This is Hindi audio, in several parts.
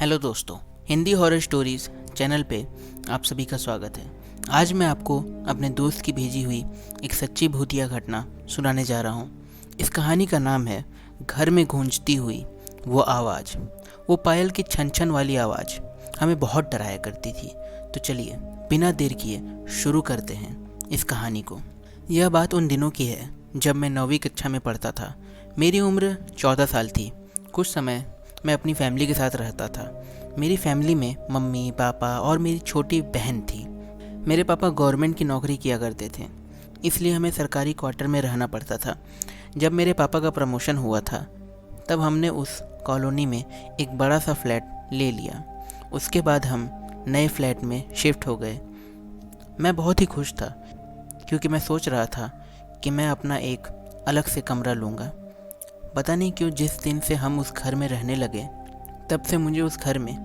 हेलो दोस्तों, हिंदी हॉरर स्टोरीज़ चैनल पे आप सभी का स्वागत है। आज मैं आपको अपने दोस्त की भेजी हुई एक सच्ची भूतिया घटना सुनाने जा रहा हूँ। इस कहानी का नाम है घर में गूंजती हुई वो आवाज़। वो पायल की छन छन वाली आवाज़ हमें बहुत डराया करती थी। तो चलिए बिना देर किए शुरू करते हैं इस कहानी को। यह बात उन दिनों की है जब मैं 9वीं कक्षा में पढ़ता था। मेरी उम्र 14 साल थी। कुछ समय मैं अपनी फैमिली के साथ रहता था। मेरी फैमिली में मम्मी, पापा और मेरी छोटी बहन थी। मेरे पापा गवर्नमेंट की नौकरी किया करते थे, इसलिए हमें सरकारी क्वार्टर में रहना पड़ता था। जब मेरे पापा का प्रमोशन हुआ था तब हमने उस कॉलोनी में एक बड़ा सा फ्लैट ले लिया। उसके बाद हम नए फ्लैट में शिफ्ट हो गए। मैं बहुत ही खुश था क्योंकि मैं सोच रहा था कि मैं अपना एक अलग से कमरा लूँगा। पता नहीं क्यों जिस दिन से हम उस घर में रहने लगे तब से मुझे उस घर में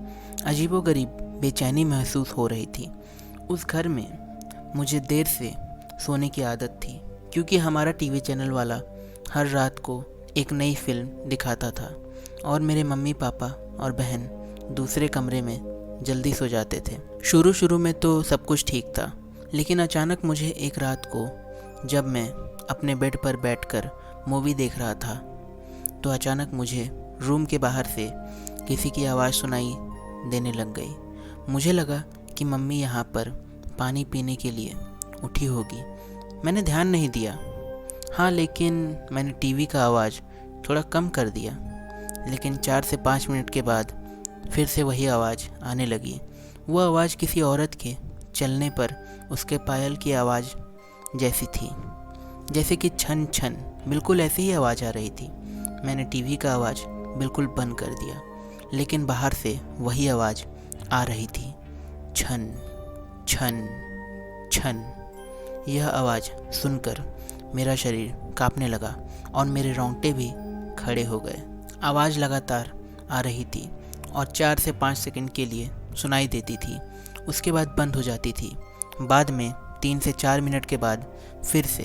अजीबोगरीब बेचैनी महसूस हो रही थी। उस घर में मुझे देर से सोने की आदत थी क्योंकि हमारा टीवी चैनल वाला हर रात को एक नई फिल्म दिखाता था और मेरे मम्मी, पापा और बहन दूसरे कमरे में जल्दी सो जाते थे। शुरू में तो सब कुछ ठीक था, लेकिन अचानक मुझे एक रात को जब मैं अपने बेड पर बैठकर मूवी देख रहा था तो अचानक मुझे रूम के बाहर से किसी की आवाज़ सुनाई देने लग गई। मुझे लगा कि मम्मी यहाँ पर पानी पीने के लिए उठी होगी। मैंने ध्यान नहीं दिया। हाँ, लेकिन मैंने टीवी का आवाज़ थोड़ा कम कर दिया। लेकिन 4 से 5 मिनट के बाद फिर से वही आवाज़ आने लगी। वो आवाज़ किसी औरत के चलने पर उसके पायल की आवाज़ जैसी थी, जैसे कि छन छन, बिल्कुल ऐसी ही आवाज़ आ रही थी। मैंने टीवी का आवाज़ बिल्कुल बंद कर दिया, लेकिन बाहर से वही आवाज़ आ रही थी, छन छन छन। यह आवाज़ सुनकर मेरा शरीर कांपने लगा और मेरे रोंगटे भी खड़े हो गए। आवाज़ लगातार आ रही थी और 4 से 5 सेकंड के लिए सुनाई देती थी, उसके बाद बंद हो जाती थी। बाद में 3 से 4 मिनट के बाद फिर से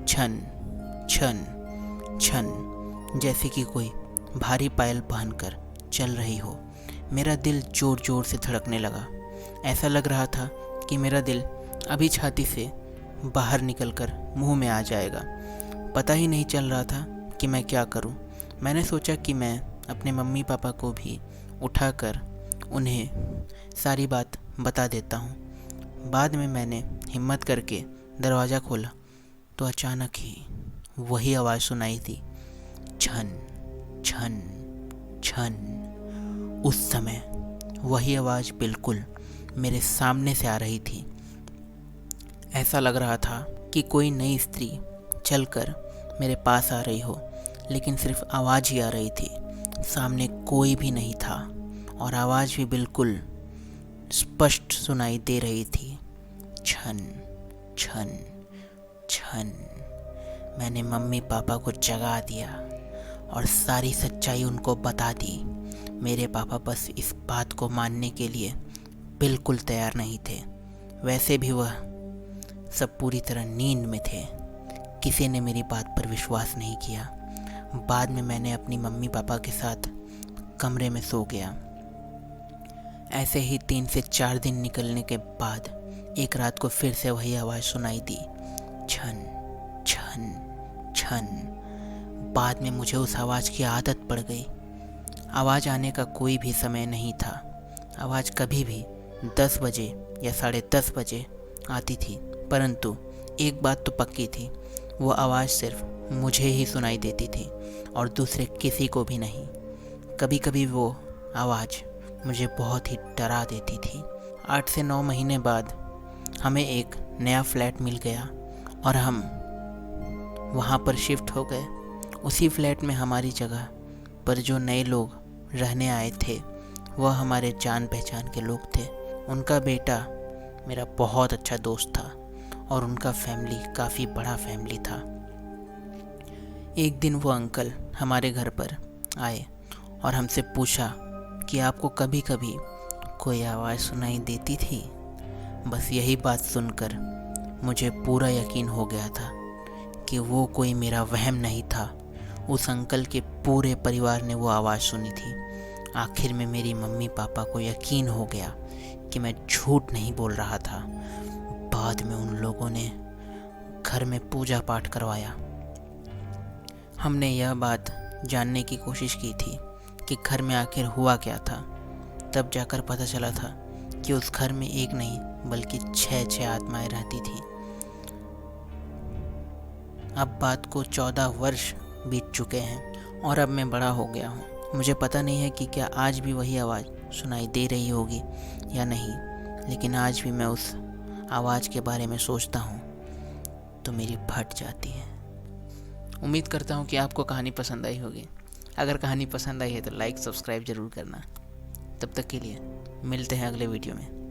छन छन छन, जैसे कि कोई भारी पायल पहनकर चल रही हो। मेरा दिल ज़ोर ज़ोर से धड़कने लगा। ऐसा लग रहा था कि मेरा दिल अभी छाती से बाहर निकलकर मुंह में आ जाएगा। पता ही नहीं चल रहा था कि मैं क्या करूं। मैंने सोचा कि मैं अपने मम्मी पापा को भी उठाकर उन्हें सारी बात बता देता हूं। बाद में मैंने हिम्मत करके दरवाज़ा खोला तो अचानक ही वही आवाज़ सुनाई दी, छन छन छन। उस समय वही आवाज़ बिल्कुल मेरे सामने से आ रही थी। ऐसा लग रहा था कि कोई नई स्त्री चलकर मेरे पास आ रही हो, लेकिन सिर्फ आवाज़ ही आ रही थी। सामने कोई भी नहीं था और आवाज़ भी बिल्कुल स्पष्ट सुनाई दे रही थी, छन छन छन। मैंने मम्मी पापा को जगा दिया और सारी सच्चाई उनको बता दी। मेरे पापा बस इस बात को मानने के लिए बिल्कुल तैयार नहीं थे। वैसे भी वह सब पूरी तरह नींद में थे। किसी ने मेरी बात पर विश्वास नहीं किया। बाद में मैंने अपनी मम्मी पापा के साथ कमरे में सो गया। ऐसे ही 3 से 4 दिन निकलने के बाद एक रात को फिर से वही आवाज़ सुनाई दी, छन छन छन। बाद में मुझे उस आवाज़ की आदत पड़ गई। आवाज़ आने का कोई भी समय नहीं था। आवाज़ कभी भी 10 बजे या 10:30 बजे आती थी, परंतु एक बात तो पक्की थी, वो आवाज़ सिर्फ मुझे ही सुनाई देती थी और दूसरे किसी को भी नहीं। कभी कभी वो आवाज़ मुझे बहुत ही डरा देती थी। 8 से 9 महीने बाद हमें एक नया फ्लैट मिल गया और हम वहाँ पर शिफ्ट हो गए। उसी फ्लैट में हमारी जगह पर जो नए लोग रहने आए थे वह हमारे जान पहचान के लोग थे। उनका बेटा मेरा बहुत अच्छा दोस्त था और उनका फैमिली काफ़ी बड़ा फैमिली था। एक दिन वो अंकल हमारे घर पर आए और हमसे पूछा कि आपको कभी कभी कोई आवाज़ सुनाई देती थी। बस यही बात सुनकर मुझे पूरा यकीन हो गया था कि वो कोई मेरा वहम नहीं था। उस अंकल के पूरे परिवार ने वो आवाज़ सुनी थी। आखिर में मेरी मम्मी पापा को यकीन हो गया कि मैं झूठ नहीं बोल रहा था। बाद में उन लोगों ने घर में पूजा पाठ करवाया। हमने यह बात जानने की कोशिश की थी कि घर में आखिर हुआ क्या था। तब जाकर पता चला था कि उस घर में एक नहीं बल्कि 6 आत्माएं रहती थी। अब बात को 14 वर्ष बीत चुके हैं और अब मैं बड़ा हो गया हूँ। मुझे पता नहीं है कि क्या आज भी वही आवाज़ सुनाई दे रही होगी या नहीं, लेकिन आज भी मैं उस आवाज़ के बारे में सोचता हूँ तो मेरी फट जाती है। उम्मीद करता हूँ कि आपको कहानी पसंद आई होगी। अगर कहानी पसंद आई है तो लाइक सब्सक्राइब ज़रूर करना। तब तक के लिए मिलते हैं अगले वीडियो में।